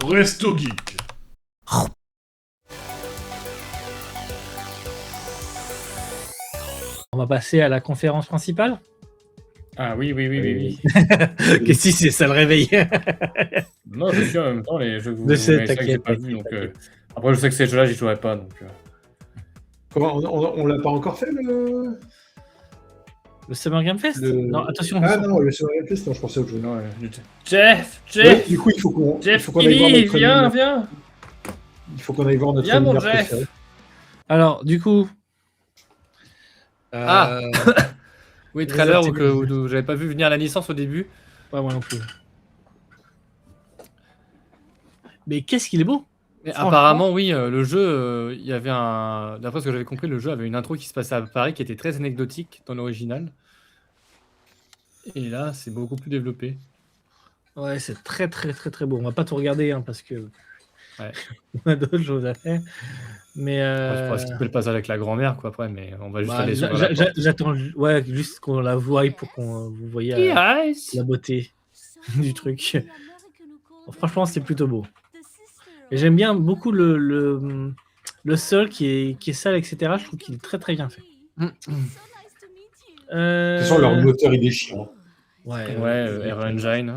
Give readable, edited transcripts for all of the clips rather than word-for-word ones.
Resto Geek. On va passer à la conférence principale. Ah oui. Qu'est-ce que c'est ça le réveil? Non, je suis en même temps les jeux que vous Je sais, mais c'est vrai que j'ai t'inquiète, pas vu, donc après je sais que ces jeux-là, j'y jouerai pas, donc Comment on l'a pas encore fait le Summer Game Fest. Non, attention. Ah non, le Summer Game Fest, non, je pensais au jeu. non, Jeff, Ouais, du coup, il faut qu'on aille voir notre viens. Il faut qu'on aille voir notre Viens, mon mineur Jeff. préféré. Alors, du coup. Oui, Les trailer autres, où j'avais pas vu venir la licence au début. Pas moi non plus. Mais qu'est-ce qu'il est beau! Mais Franchement. apparemment, oui, le jeu, il y avait un. D'après ce que j'avais compris, le jeu avait une intro qui se passait à Paris qui était très anecdotique dans l'original. Et là, c'est beaucoup plus développé. Ouais, c'est très beau. On va pas tout regarder hein, parce que Ouais. on a d'autres choses à faire. Mais Je pourrais skipper le passage avec la grand-mère, quoi, après, mais on va juste bah, aller sur la porte. j'attends juste qu'on la voie pour qu'on vous voyez la beauté du truc. Franchement, c'est plutôt beau. Et j'aime bien beaucoup le sol qui est sale, etc. Je trouve qu'il est très bien fait. De toute façon, leur moteur est déchirant. Ouais, Air Engine.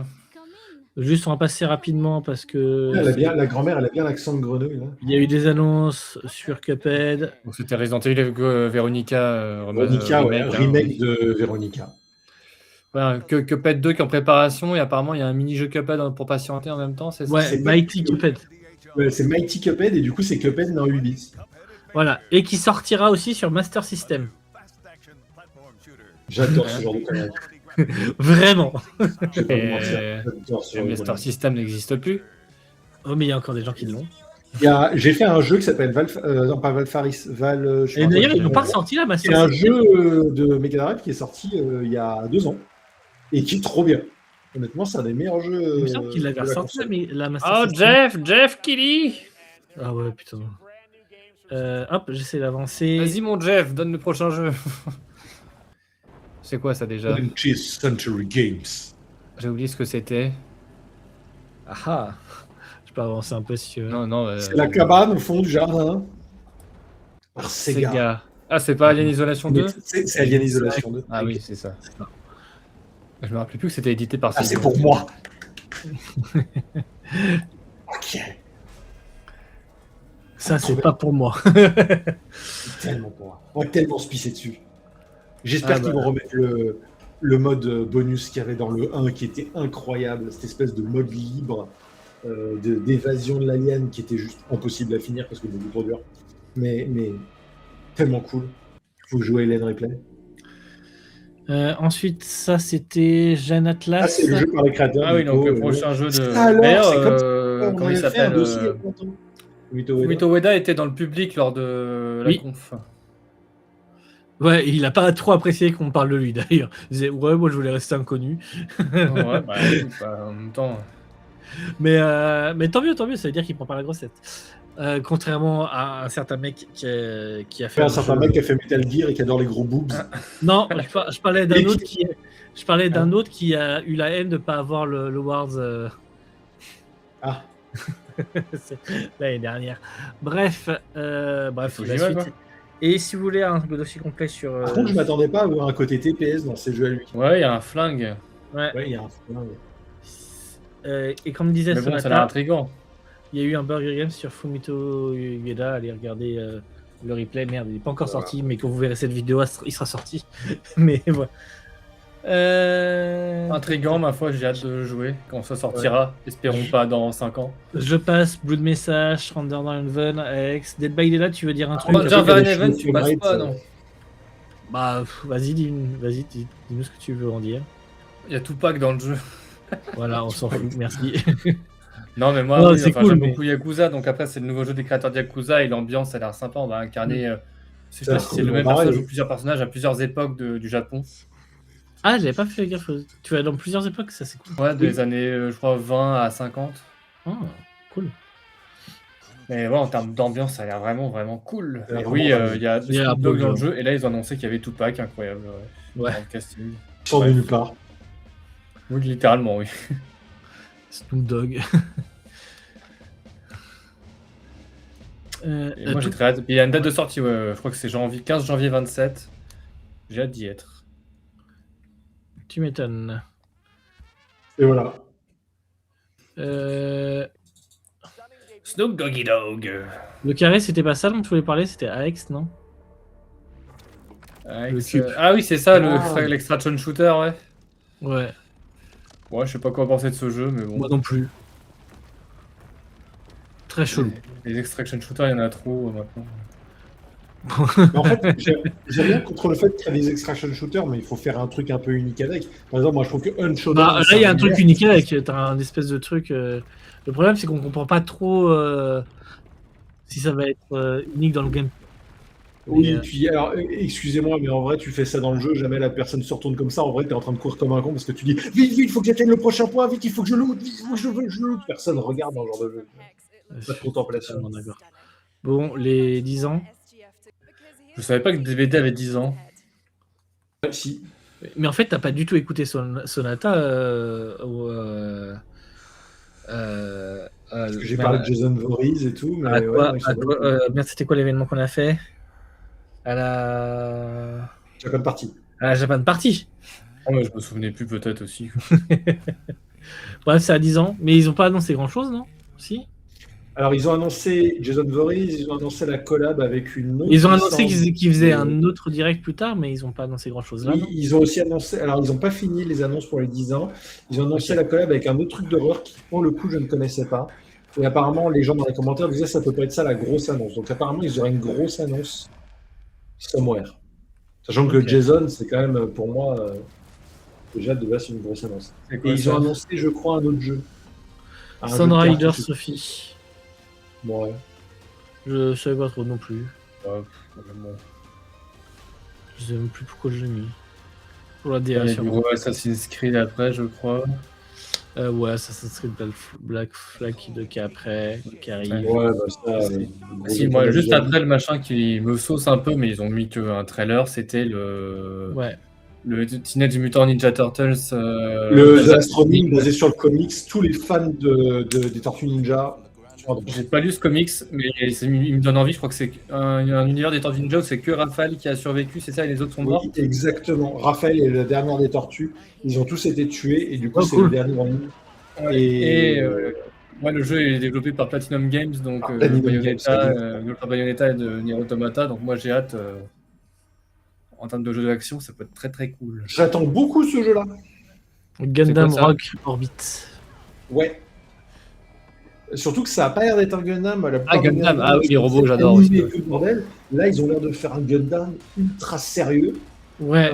Juste, on va passer rapidement parce que La grand-mère, elle a bien l'accent de grenouille. Là. il y a eu des annonces sur Cuphead. Donc c'était Resident Evil Veronica. Remake de Veronica. Ouais, Cuphead 2 qui est en préparation, et apparemment il y a un mini-jeu Cuphead pour patienter en même temps, c'est ça? Ouais, c'est Mighty Cuphead. Ouais, c'est Mighty Cuphead, et du coup, c'est Cuphead dans 8 bits. Voilà, et qui sortira aussi sur Master System. J'adore ce genre de conneries. Vraiment. Je vais pas vous mentir. J'adore ce genre Le de Master conneries. System n'existe plus. Oh, mais il y a encore des gens qui l'ont. J'ai fait un jeu qui s'appelle non pas Valfaris, je sais Et pas d'ailleurs, quoi, ils n'ont pas ressorti la C'est Master un System. jeu de Mega Drive qui est sorti il y a 2 ans et qui est trop bien. Honnêtement, c'est un des meilleurs jeux. Il me semble qu'il l'avait de la ressorti console. la Master Oh, System. Jeff Kelly! Ah ouais, putain. Hop, j'essaie d'avancer. Vas-y, mon Jeff, donne le prochain jeu. C'est quoi ça déjà? 20th Century Games. J'ai oublié ce que c'était. Ah, je peux avancer un peu si tu veux. Non. C'est la cabane au fond du jardin. Par Sega. Sega. Ah, c'est pas Alien Isolation 2? C'est Alien Isolation 2. Ah oui, c'est ça. Je me rappelais plus que c'était édité par Ah, Sega. c'est pour moi. Ok. Ça, c'est pas pour moi. Tellement pour moi. On va tellement se pisser dessus. J'espère Ah, qu'ils vont remettre le mode bonus qu'il y avait dans le 1 qui était incroyable, cette espèce de mode libre d'évasion de l'alien qui était juste impossible à finir parce que c'était trop dur. Mais tellement cool. Faut jouer Hélène Ripley. Ensuite, ça, c'était Jeanne Atlas. Ah, c'est le jeu par les créateurs. Ah oui, Nico, donc le prochain jeu de. Alors, D'ailleurs, c'est comme ça. On comment il avait fait un s'appelle dossier il y a longtemps. Fumito Ueda. Fumito Ueda était dans le public lors de la Oui. conf. Ouais, il a pas trop apprécié qu'on parle de lui d'ailleurs. Il disait ouais, moi je voulais rester inconnu. Ouais, bah, écoute, en même temps. Mais tant mieux, ça veut dire qu'il prend pas la grossette. Contrairement à un certain mec qui a fait Un certain mec qui a fait Metal Gear et qui adore les gros boobs. Non, je parlais d'un Et autre qui a eu la haine de pas avoir le Worlds Ah. l'année dernière. Bref, Faut la jouer, suite. quoi. Et si vous voulez un dossier complet sur. Par contre, je m'attendais pas à avoir un côté TPS dans ces jeux à lui. Ouais, il y a un flingue. Ouais. Ouais, il y a un Et comme disait Mais bon, ça a l'air Sonata, intriguant. il y a eu un Burger Game sur Fumito Ueda. Allez regarder le replay. Merde, il n'est pas encore sorti, mais quand vous verrez cette vidéo, il sera sorti. Mais voilà. Intriguant, ma foi, j'ai hâte de jouer quand ça sortira. Espérons pas dans 5 ans. Je passe Blood Message, Render Down Alex. Dead by Daylight, tu veux dire un truc? Bah, déjà, il y a Van des Event, choses tu passes Bright, pas, non? Bah, vas-y, dis-nous ce que tu veux en dire. Il y a Tupac dans le jeu. Voilà, on s'en fout, merci. Non, mais moi, Non, oui, c'est enfin, cool, j'aime mais- beaucoup Yakuza, donc après, c'est le nouveau jeu des créateurs de Yakuza et l'ambiance, ça a l'air sympa. On va incarner. Je sais pas si c'est le même Pareil. personnage ou plusieurs personnages à plusieurs époques du Japon. Ah, j'avais pas fait gaffe. Tu vas dans plusieurs époques, ça c'est cool. Ouais, des années, je crois, 20 à 50. Ah, cool. Mais ouais, en termes d'ambiance, ça a l'air vraiment cool. Ça a Et l'air oui, vraiment il y a Il y a Snoop Dogg Bob dans le Joe. jeu, et là, ils ont annoncé qu'il y avait Tupac, incroyable. Ouais. Dans le casting. Ils sortent de nulle part. Oui, littéralement, oui. Snoop Dogg. Et moi, j'ai très hâte. Puis il y a une date de sortie, ouais, je crois que c'est 15 janvier 27. J'ai hâte d'y être. Tu m'étonnes. Et voilà. Snoop Doggy Dog. Le carré, c'était pas ça dont tu voulais parler, c'était AX, non? Ah oui, c'est ça, l'extraction shooter, ouais. Ouais, Ouais, je sais pas quoi penser de ce jeu, mais bon. moi non plus. Très chelou. Les extraction shooters, il y en a trop maintenant. Mais en fait, j'ai rien contre le fait qu'il y a des extraction shooters, mais il faut faire un truc un peu unique avec. Par exemple, moi je trouve que Unshowdown. Bah, là, il y a un truc unique avec. T'as un espèce de truc. Le problème, c'est qu'on comprend pas trop si ça va être unique dans le game. Oui, Mais, et puis alors, excusez-moi, mais en vrai, tu fais ça dans le jeu, jamais la personne se retourne comme ça. En vrai, t'es en train de courir comme un con parce que tu dis vite, vite, il faut que j'atteigne le prochain point, vite, il faut que je loot, vite, il faut que je loot. Personne regarde dans ce genre de jeu. Pas de contemplation. totalement d'accord. Bon, les 10 ans. Je savais pas que DBD avait 10 ans. Si. Mais en fait, t'as pas du tout écouté Sonata. Parce que j'ai parlé de Jason Voorhees et tout, mais merde, c'était quoi l'événement qu'on a fait à la Japan Party. à la Japan Party. Ah ouais, je me souvenais plus peut-être aussi. Bref, c'est à 10 ans, mais ils ont pas annoncé grand chose, non? Si. Alors, ils ont annoncé Jason Voorhees, ils ont annoncé la collab avec une autre. Ils ont annoncé licence. qu'ils faisaient un autre direct plus tard, mais ils ont pas annoncé grand chose là. Oui, non ils ont aussi annoncé, alors ils n'ont pas fini les annonces pour les 10 ans, ils ont annoncé la collab avec un autre truc d'horreur qui, pour le coup, je ne connaissais pas. Et apparemment, les gens dans les commentaires disaient ça peut pas être ça la grosse annonce. Donc apparemment, ils auraient une grosse annonce somewhere. Sachant que Jason, c'est quand même, pour moi, déjà de base, c'est une grosse annonce. C'est Et quoi, ils ça ont annoncé, je crois, un autre jeu. Un jeu de Sunrider cartes, Sophie. Ouais. Je savais pas trop non plus. bon. Je sais même plus pourquoi je l'ai mis. Pour la Il y a DA, du sûrement. gros Assassin's Creed après, je crois. Ouais, ça serait Black Flag qui est après, qui arrive. Ouais, bah ça. Si, moi, juste après, le machin qui me sauce un peu, mais ils ont mis qu'un trailer, c'était le Teenage Mutant Ninja Turtles. Le Astroning basé sur le comics, tous les fans des Tortues Ninja. J'ai pas lu ce comics, mais il me donne envie. Je crois que c'est un univers des Tortues Ninja où c'est que Raphaël qui a survécu, c'est ça, et les autres sont morts. Oui, exactement. Raphaël est la dernière des tortues. Ils ont tous été tués et du coup, Oh, c'est cool. le dernier en ligne. Ouais, le jeu est développé par Platinum Games, donc Platinum Bayonetta, Games, Ultra Bayonetta et de Nier Automata. Donc moi, j'ai hâte. En termes de jeu d'action, ça peut être très très cool. J'attends beaucoup ce jeu-là. Gundam C'est quoi ça Rock Orbit. Ouais. Surtout que ça n'a pas l'air d'être un Gundam. Gundam, oui, les robots, j'adore aussi. Tout le bordel. Là, ils ont l'air de faire un Gundam ultra sérieux. Ouais.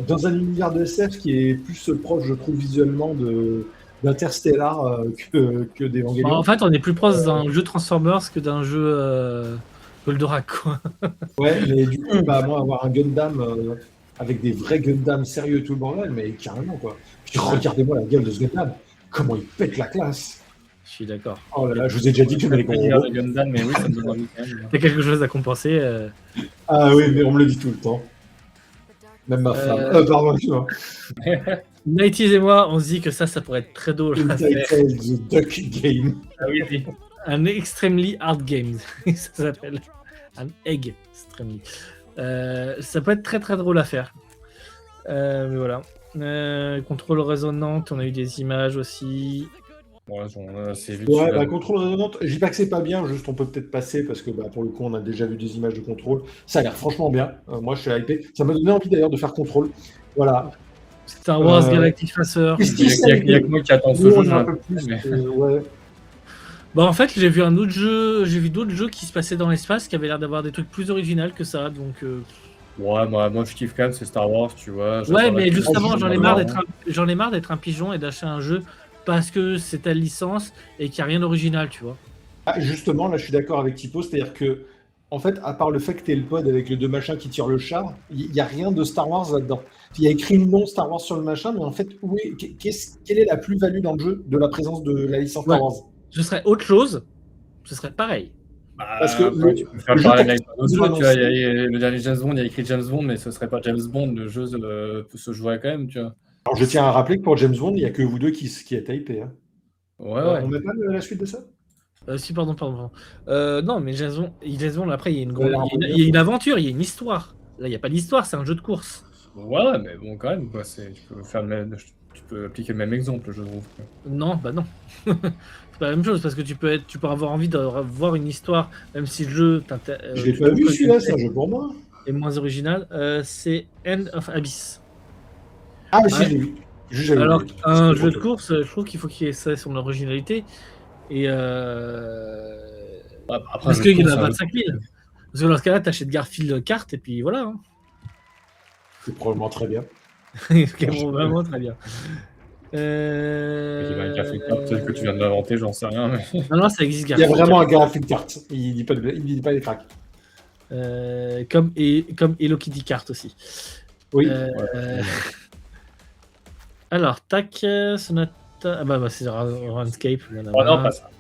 Dans un univers de SF qui est plus proche, je trouve, visuellement d'Interstellar que d'Evangelion. Bah, en fait, on est plus proche d'un jeu Transformers que d'un jeu Goldorak, quoi. Ouais, mais du coup, moi, avoir un Gundam avec des vrais Gundam sérieux et tout le bordel, mais carrément, quoi. Puis regardez-moi la gueule de ce Gundam. Comment il pète la classe. Je suis d'accord. Oh là là, je vous ai déjà dit que j'aimais les gros robots. Gundam, mais oui, ça me donne envie quand même. T'as quelque chose à compenser Ah oui, mais on me le dit tout le temps. Même ma femme. Pardon, excuse-moi. Nighties et moi, on se dit que ça pourrait être très drôle à faire. The Duck Game. Ah oui. Un extremely hard game, ça s'appelle. Un egg extremely. Ça peut être très très drôle à faire. Mais voilà. Contrôle résonante, on a eu des images aussi. Ouais, c'est vite. Ouais, contrôle résonante, je dis pas que c'est pas bien, juste on peut peut-être passer parce que pour le coup on a déjà vu des images de contrôle. Ça a l'air franchement bien. Moi je suis hypé. Ça m'a donné envie d'ailleurs de faire contrôle. Voilà. Star Wars Galactic Racer. Il y a que moi qui attends ce jeu. Un peu plus, ouais. Bah en fait j'ai vu un autre jeu, j'ai vu d'autres jeux qui se passaient dans l'espace qui avaient l'air d'avoir des trucs plus originaux que ça, donc. Ouais, moi je kiffe quand même, c'est Star Wars, tu vois. Ouais, mais justement j'en ai marre d'être d'être un pigeon et d'acheter un jeu parce que c'est ta licence et qu'il n'y a rien d'original, tu vois. Ah, justement, là je suis d'accord avec Tipo, c'est-à-dire que en fait, à part le fait que t'es le pod avec les deux machins qui tirent le char, il n'y a rien de Star Wars là-dedans. Il y a écrit le nom Star Wars sur le machin, mais en fait, quelle est la plus-value dans le jeu de la présence de la licence Star Wars? Ce serait autre chose, ce serait pareil. Parce que tu peux faire parler avec d'autres jeux, tu vois, le dernier James Bond, il y a écrit James Bond, mais ce serait pas James Bond, le jeu peut se jouer quand même, tu vois. Alors je tiens à rappeler que pour James Bond, il n'y a que vous deux qui êtes hypés. Hein. Ouais. On met pas la suite de ça? Si, pardon. Non, mais James Bond, après, il y a une grande... Ouais, il y a une aventure, il y a une histoire. Là, il n'y a pas d'histoire, c'est un jeu de course. Ouais, mais bon, quand même, quoi. Tu peux appliquer le même exemple, je trouve. Non, bah non. C'est pas la même chose, parce que tu peux avoir envie de voir une histoire, même si le jeu Je l'ai pas vu celui-là, c'est un jeu pour moi. est moins original. C'est End of Abyss. Ah, mais si, Ouais. je l'ai vu. J'avais Alors, oublié. un C'est jeu de bon. course, je trouve qu'il faut qu'il y ait ça son originalité. Et Après, parce je qu'il y en trouve a ça- 25 000. Parce que dans ce cas-là, t'achètes Garfield carte et puis voilà. Hein. C'est probablement très bien. Ce qui est vraiment très bien. Il y a un café de carte, peut-être que tu viens de l'inventer, j'en sais rien. Mais... Non, ça existe Il y a Garfield. vraiment un graphic cart. Il dit pas les cracks. Comme Hello Kitty Cart aussi. Oui. Alors, tac, Sonata. Ah bah c'est Runescape. Oh non, pas ça.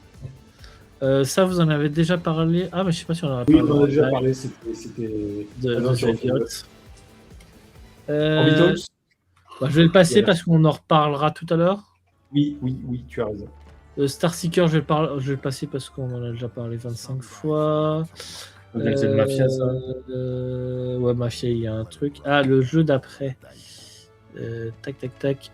Ça, vous en avez déjà parlé. Ah, mais je sais pas si on en a Oui, parlé. on en a déjà parlé. C'était. De Adventure of Orbit Orbitals. Bah, je vais le passer Voilà. parce qu'on en reparlera tout à l'heure. Oui, tu as raison. Star Seeker, je vais le passer parce qu'on en a déjà parlé 25 fois. C'est de Mafia, ça. Ouais, Mafia, il y a un truc. Ah, le jeu d'après. Tac.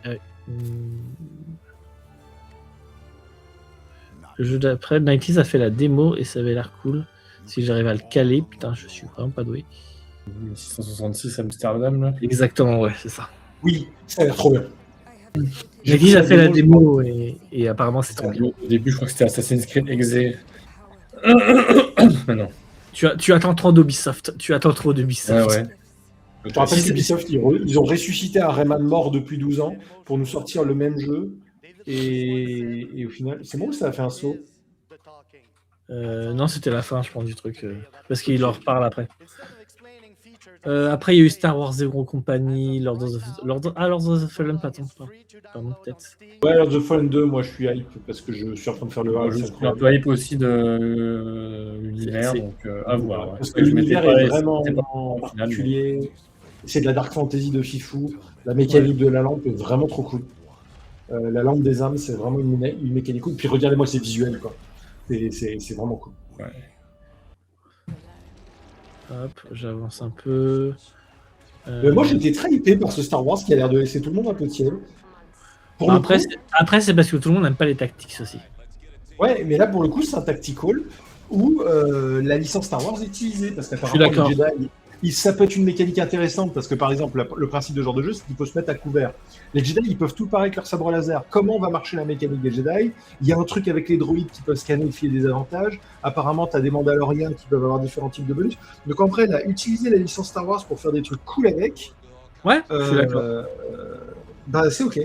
Le jeu d'après, 90s a fait la démo et ça avait l'air cool. Si j'arrive à le caler, putain, je suis vraiment pas doué. 666 Amsterdam, là. Exactement, ouais, c'est ça. Oui, ça a l'air trop bien. 90s a fait la démo et apparemment c'est trop bien. Au début, je crois que c'était Assassin's Creed Exe. Mais non. Tu attends trop d'Ubisoft. Ouais. Je te rappelle qu'Ubisoft, ils ont ressuscité un Rayman mort depuis 12 ans pour nous sortir le même jeu. Et au final, c'est bon ou ça a fait un saut? Non, c'était la fin, je pense, du truc. Parce qu'il leur reparle après. Après, il y a eu Star Wars Zero Company, Lord of the Fallen, pardon, peut-être. Ouais, Lord of the Fallen 2, moi je suis hype parce que je suis en train de faire le 1. Je suis un peu hype aussi de l'univers, C'est- donc à voir. Ouais. Parce que l'univers est vraiment au final, particulier. C'est de la dark fantasy de fifou. La mécanique de la lampe est vraiment trop cool. La lampe des âmes, c'est vraiment une mécanique cool. Puis regardez-moi ces visuels, quoi. C'est vraiment cool. Ouais. Hop, j'avance un peu. Moi, j'étais très hypé par ce Star Wars qui a l'air de laisser tout le monde un peu tiède. Pour le Après, coup, c'est parce que tout le monde n'aime pas les tactiques aussi. ouais, mais là, pour le coup, c'est un tactical où la licence Star Wars est utilisée. Parce Je suis qu'apparemment, d'accord. les Jedi, ça peut être une mécanique intéressante parce que, par exemple, le principe de ce genre de jeu, c'est qu'il faut se mettre à couvert. Les Jedi, ils peuvent tout parer avec leur sabre laser. Comment va marcher la mécanique des Jedi? Il y a un truc avec les droïdes qui peuvent scanner et filer des avantages. Apparemment, tu as des Mandaloriens qui peuvent avoir différents types de bonus. Donc, en vrai, là, utiliser la licence Star Wars pour faire des trucs cool avec, Ouais, je suis d'accord. bah, c'est OK.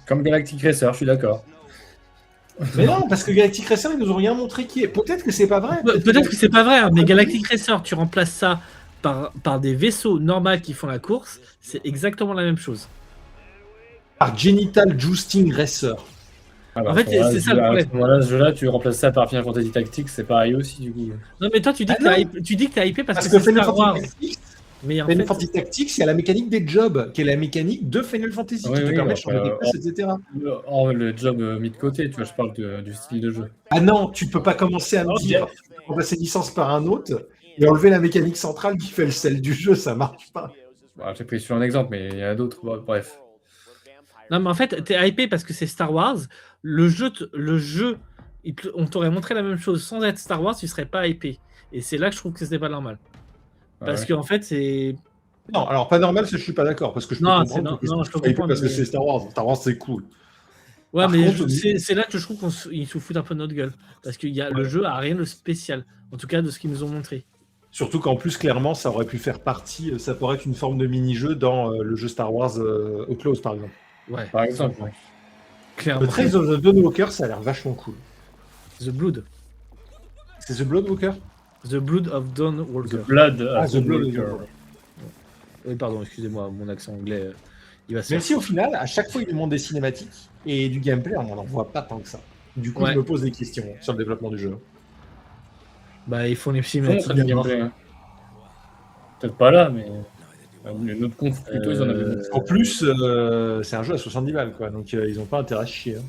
Comme Galactic Racer, je suis d'accord. Mais non, parce que Galactic Racer, ils nous ont rien montré qui est. Peut-être que c'est pas vrai. Peut-être que c'est pas vrai, hein, mais Galactic Racer, tu remplaces ça par des vaisseaux normaux qui font la course, c'est exactement la même chose. Par Genital Jousting Racer. Ah bah, En fait, c'est ça le problème. À ce moment-là, ce jeu-là, tu remplaces ça par Final Fantasy Tactics, c'est pareil aussi, du coup. Non, mais toi, tu dis Ah que t'es non. hypé parce Parce que que c'est Final Star Wars. Fantasy Tactics, Mais en Final fait, Fantasy Tactics, il y a la mécanique des jobs, qui est la mécanique de Final Fantasy, Oui, qui te oui, permet de donc, changer des classes, etc. Or, le job mis de côté, tu vois, je parle du style de jeu. Ah non, tu peux pas commencer à me dire remplacer licence par un autre et enlever la mécanique centrale qui fait le sel du jeu, ça marche pas. Bon, j'ai pris sur un exemple, mais il y en a d'autres, bon, bref. non, mais en fait, t'es hypé parce que c'est Star Wars. Le jeu, on t'aurait montré la même chose sans être Star Wars, tu serais pas hypé. Et c'est là que je trouve que c'était pas normal. Parce Ouais. qu'en fait, c'est. Non, alors pas normal, je suis pas d'accord, parce que je peux Non, comprendre c'est- non, je peux que comprendre, parce que mais- c'est Star Wars. Star Wars, c'est cool. Ouais, Par mais contre, c'est là que je trouve qu'ils se foutent un peu de notre gueule. Parce que le Ouais. jeu a rien de spécial. En tout cas, de ce qu'ils nous ont montré. Surtout qu'en plus, clairement, ça aurait pu faire partie, ça pourrait être une forme de mini-jeu dans le jeu Star Wars Outlaws, par exemple. Ouais, Par exemple, ouais. clairement. Le Trails of the Dawnwalker, ça a l'air vachement cool. The Blood. C'est The Bloodwalker? The Blood of Dawn The Walker. Blood Ah, of The Blood of Walker. Dawnwalker. Oui, pardon, excusez-moi, mon accent anglais, il va se Même faire. si au final, à chaque fois, ils nous montrent des cinématiques et du gameplay, on n'en voit pas tant que ça. Du coup, Ouais. je me pose des questions sur le développement du jeu. Bah, ils font les Comment cinématiques. ça, du gameplay, hein. Peut-être pas là, mais une autre conf plutôt, ils en avaient mis. En plus, c'est un jeu à 70 balles, quoi. Donc, ils n'ont pas intérêt à chier. Hein.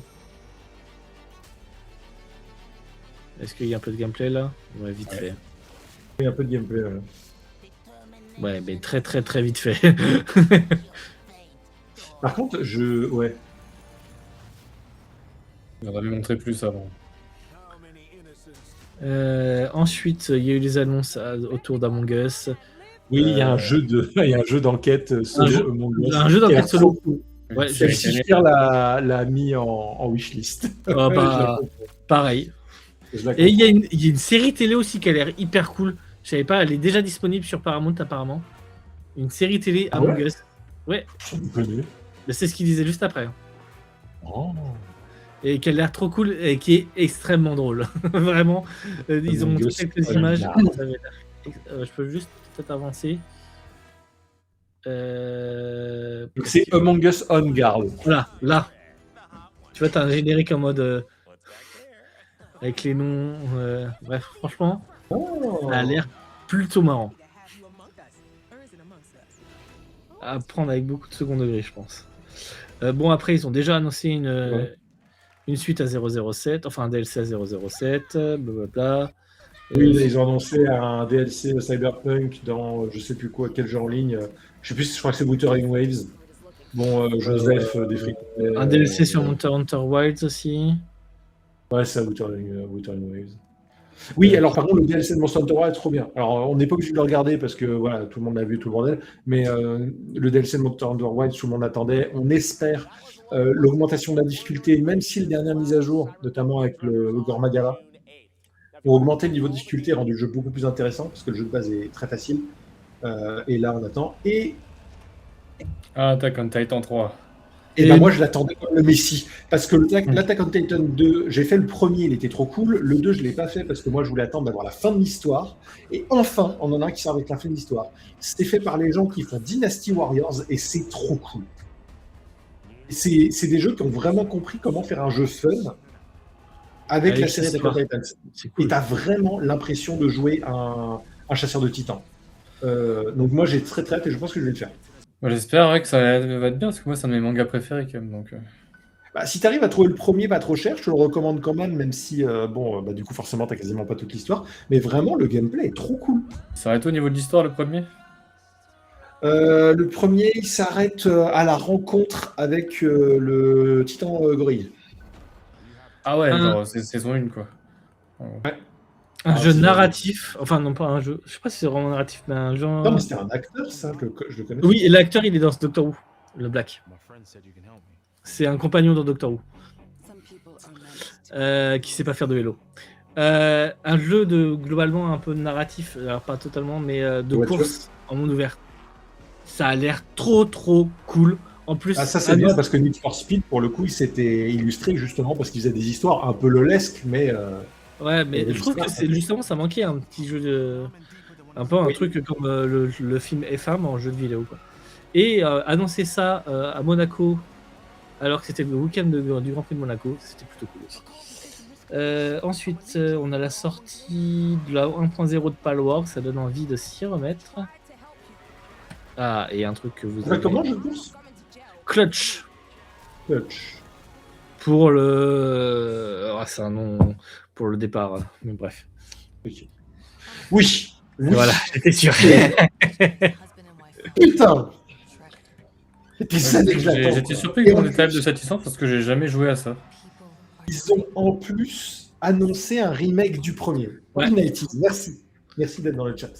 Est-ce qu'il y a un peu de gameplay là? Ouais, vite fait. Il y a un peu de gameplay. Ouais, mais très très très vite fait. Par contre, ouais. On aurait montré plus avant. Ensuite, il y a eu les annonces autour d'Among Us. Oui, il y a un jeu il y a un jeu d'enquête solo. Un jeu d'enquête solo. Ouais, Je suis fier l'a mis en wishlist. Ah bah, pareil. Je la Et il comprends. y a une série télé aussi qui a l'air hyper cool. Je savais pas, elle est déjà disponible sur Paramount apparemment. Une série télé Ah Among ouais Us. Ouais, Je suis connu. mais c'est ce qu'il disait juste après. Oh. Et qui a l'air trop cool et qui est extrêmement drôle. Vraiment, ils ont Among montré Us, quelques oh, images. là. Ça avait l'air je peux juste peut-être avancer. Donc c'est Among Us On Guard. Voilà, là. Tu vois, t'as un générique en mode avec les noms. Bref, franchement, Oh. ça a l'air plutôt marrant. À prendre avec beaucoup de second degré, je pense. Bon, après, ils ont déjà annoncé une suite à 007, enfin un DLC à 007, blablabla. Oui, ils ont annoncé un DLC Cyberpunk dans je sais plus quoi, quel jeu en ligne. Je sais plus, je crois que c'est Wuthering Waves. Bon, Joseph des frics. Un DLC sur Monster Hunter Wilds aussi. Ouais, c'est Wuthering Waves. Oui, alors par contre, le DLC de Monster Hunter World est trop bien. Alors, on n'est pas obligé de le regarder parce que voilà, tout le monde l'a vu, tout le bordel. Mais le DLC de Monster Hunter World, tout le monde l'attendait. On espère l'augmentation de la difficulté, même si les dernières mises à jour, notamment avec le Gormagala, ont augmenté le niveau de difficulté, rendu le jeu beaucoup plus intéressant parce que le jeu de base est très facile. Et là, on attend. Et Attack on Titan 3. Et ben moi, je l'attendais comme le Messi. Parce que l'Attack on Titan 2, j'ai fait le premier, il était trop cool. Le 2, je ne l'ai pas fait parce que moi, je voulais attendre d'avoir la fin de l'histoire. Et enfin, on en a un qui sort avec la fin de l'histoire. C'était fait par les gens qui font Dynasty Warriors et c'est trop cool. C'est des jeux qui ont vraiment compris comment faire un jeu fun avec la série Attack on Titan. Cool. Et tu as vraiment l'impression de jouer un chasseur de titans. Donc moi, j'ai très hâte et je pense que je vais le faire. J'espère que ça va être bien, parce que moi, c'est un de mes mangas préférés quand même. Donc, Bah, si tu arrives à trouver le premier pas trop cher, je te le recommande quand même si, du coup, forcément, tu n'as quasiment pas toute l'histoire. Mais vraiment, le gameplay est trop cool. ça s'arrête au niveau de l'histoire, le premier? Le premier, il s'arrête à la rencontre avec le titan gorille. Ah ouais, genre, c'est saison 1, quoi. Ouais. Un jeu narratif, enfin non pas un jeu, je sais pas si c'est vraiment narratif, mais un genre... Non, mais c'était un acteur, ça, que je le connais. Oui, et l'acteur, il est dans ce Doctor Who, le Black. C'est un compagnon dans Doctor Who. Qui sait pas faire de vélo. Un jeu globalement un peu narratif, alors pas totalement, mais de course en monde ouvert. Ça a l'air trop cool. En plus, ça c'est bien parce que Need for Speed, pour le coup, il s'était illustré justement parce qu'il faisait des histoires un peu lolesques, mais... Ouais, mais je trouve que c'est justement, ça manquait un petit jeu un peu un truc comme le film F1 en jeu de vidéo, quoi. Et annoncer ça à Monaco, alors que c'était le week-end du Grand Prix de Monaco, c'était plutôt cool aussi. Ensuite, on a la sortie de la 1.0 de Palworld, ça donne envie de s'y remettre. Ah, et un truc que vous avez... Comment je pense Clutch. Clutch. Pour le... c'est un nom pour le départ, mais bref. Okay. Oui. Voilà, j'étais sûr. Putain. J'étais surpris qu'on ait table de cette licence parce que j'ai jamais joué à ça. Ils ont en plus annoncé un remake du premier. Ouais. Merci. Merci d'être dans le chat.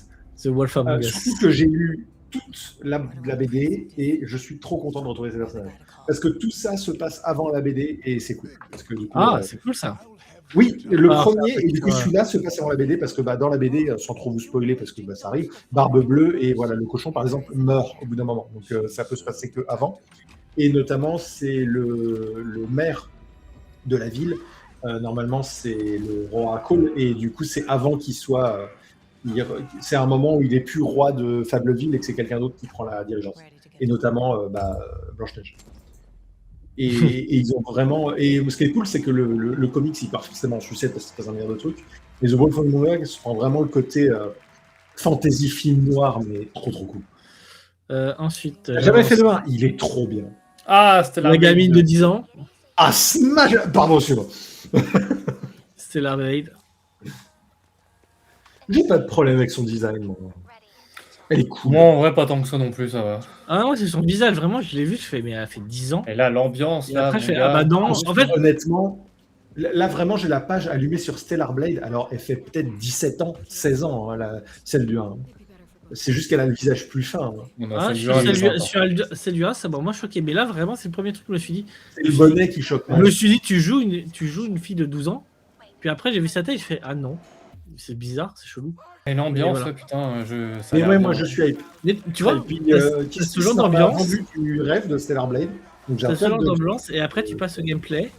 The Wolf Among Us. Surtout que j'ai lu toute la BD et je suis trop content de retrouver ces personnages. Parce que tout ça se passe avant la BD et c'est cool. Parce que, du coup, c'est cool ça. Oui, le premier et du coup celui-là se passe avant la BD parce que dans la BD, sans trop vous spoiler parce que ça arrive, Barbe Bleue et voilà, le cochon par exemple meurt au bout d'un moment. Donc ça peut se passer que avant. Et notamment c'est le maire de la ville. Normalement c'est le roi Cole et du coup c'est avant qu'il soit... c'est un moment où il est plus roi de Fableville et que c'est quelqu'un d'autre qui prend la dirigeance. Et notamment Blanche-Neige. Et ils ont vraiment... Et ce qui est cool, c'est que le comics, il part forcément en sucette parce que c'est pas un milliard de trucs. Mais The Wolf Among Us prend vraiment le côté fantasy film noir, mais trop cool. Ensuite... J'ai jamais fait de 1, il est trop bien. Ah, c'était la gamine de 10 ans. Ah, smash. Pardon, excuse-moi. Stellar Blade. J'ai pas de problème avec son design. Moi. Elle est cool. Moi, en vrai, pas tant que ça non plus, ça va. Ah non, c'est son visage, vraiment, je l'ai vu, je fais, mais elle a fait 10 ans. Et là, l'ambiance, Et là, après, mon je fais, gars. ah bah non, en fait, Honnêtement, là vraiment, j'ai la page allumée sur Stellar Blade. Alors, elle fait peut-être 17 ans, 16 ans, hein, celle du 1. C'est juste qu'elle a le visage plus fin. Hein. On a ah, fait je le jeu, il est sympa. celle du 1, ça m'a moins choqué. Mais là, vraiment, c'est le premier truc que je me suis dit. C'est le bonnet qui choque. Je me suis dit, tu joues une fille de 12 ans. Puis après, j'ai vu sa taille, je fais, ah non, c'est bizarre, c'est chelou. Et l'ambiance, voilà. là, putain, ça a Mais l'air ouais, bien. moi, je suis hype. Mais, tu vois, Et puis, t'as ce genre d'ambiance. vendu du rêve de Stellar Blade. Donc, j'ai T'as un ce genre peu de- d'ambiance, et après, tu passes au gameplay.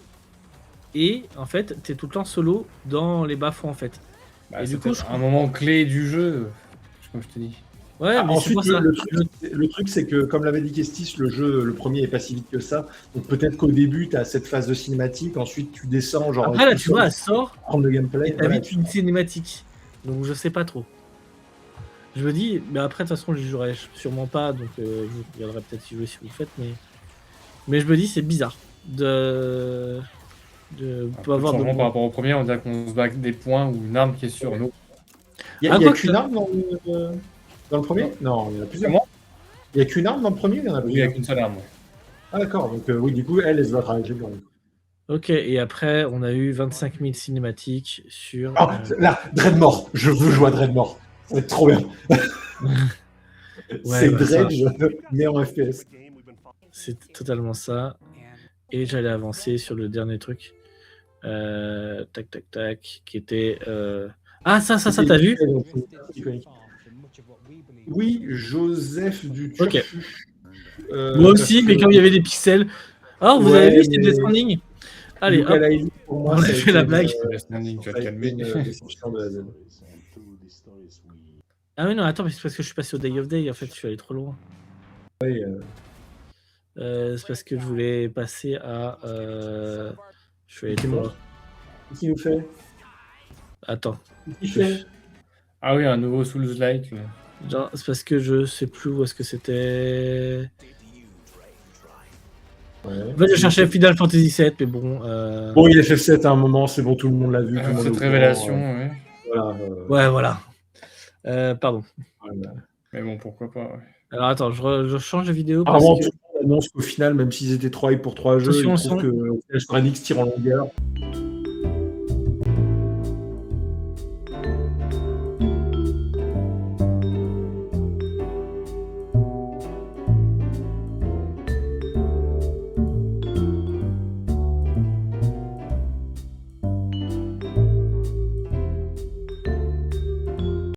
Et en fait, t'es tout le temps solo dans les bas-fonds, en fait. Bah, et du c'est coup, peut-être un moment clé du jeu, comme je te dis. Ouais, Ah, mais c'est ensuite, pour ça. le truc, c'est que, comme l'avait dit Kestis, le premier est pas si vite que ça. Donc peut-être qu'au début, tu as cette phase de cinématique, ensuite tu descends, genre. Après, là, tu vois, elle sort, prendre le gameplay. et t'as vite une cinématique. Donc, je sais pas trop. Je me dis, mais après, de toute façon, je jouerai sûrement pas, donc je vous regarderai peut-être y jouer si vous le faites, mais je me dis, c'est bizarre de Un pas peu de avoir de changement par rapport au premier, on dirait qu'on se bat avec des points ou une arme qui est sur nous. Il Ah, n'y a quoi qu'une que- arme dans le premier? Non, il y en a plusieurs. Comment? Il n'y a qu'une arme dans le premier, il y en a Oui, plusieurs. avec une seule arme. Ouais. Ah d'accord, donc oui, du coup, elle se battra avec les blancs. Ok, et après, on a eu 25 000 cinématiques sur. Ah, là, Dreadmore, je veux jouer à Dreadmore. Ça va être trop bien. C'est bah, ça. Dredge, mais en FPS. C'est totalement ça. Et j'allais avancer sur le dernier truc. Tac, tac, tac. Qui était. Ah, ça, t'as vu? Oui, Joseph du Ok. Turfu. Moi aussi, mais comme il y avait des pixels. Oh, vous Ouais, avez vu, c'était mais- Death Stranding. Allez, Luca hop. Laili, pour moi, On a ça a fait été la une- blague. Death Stranding, tu ça vas a te été calmer. une déception de la Z. Ah, mais non, attends, mais c'est parce que je suis passé au Day of Day. En fait, je suis allé trop loin. Oui, C'est parce que je voulais passer à. Je suis allé trop Dis-moi. loin. Qu'est-ce qu'il nous fait? Attends. Qu'est-ce qu'il fait? Ah oui, un nouveau Souls-like. Genre, c'est parce que je sais plus où est-ce que c'était. Ouais. En fait, je cherchais Final Fantasy VII, mais bon. Bon, il est FF7 à un moment, c'est bon, tout le monde l'a vu. tout le monde est au Cette courant, révélation, ouais. voilà, Ouais, voilà. Pardon. voilà. Mais bon, pourquoi pas, ouais. Alors attends, je change de vidéo. Parce Apparemment, que... tout le monde annonce qu'au final, même s'ils étaient 3 pour 3 jeux, ils Attention, trouvent que Square Enix tire en longueur.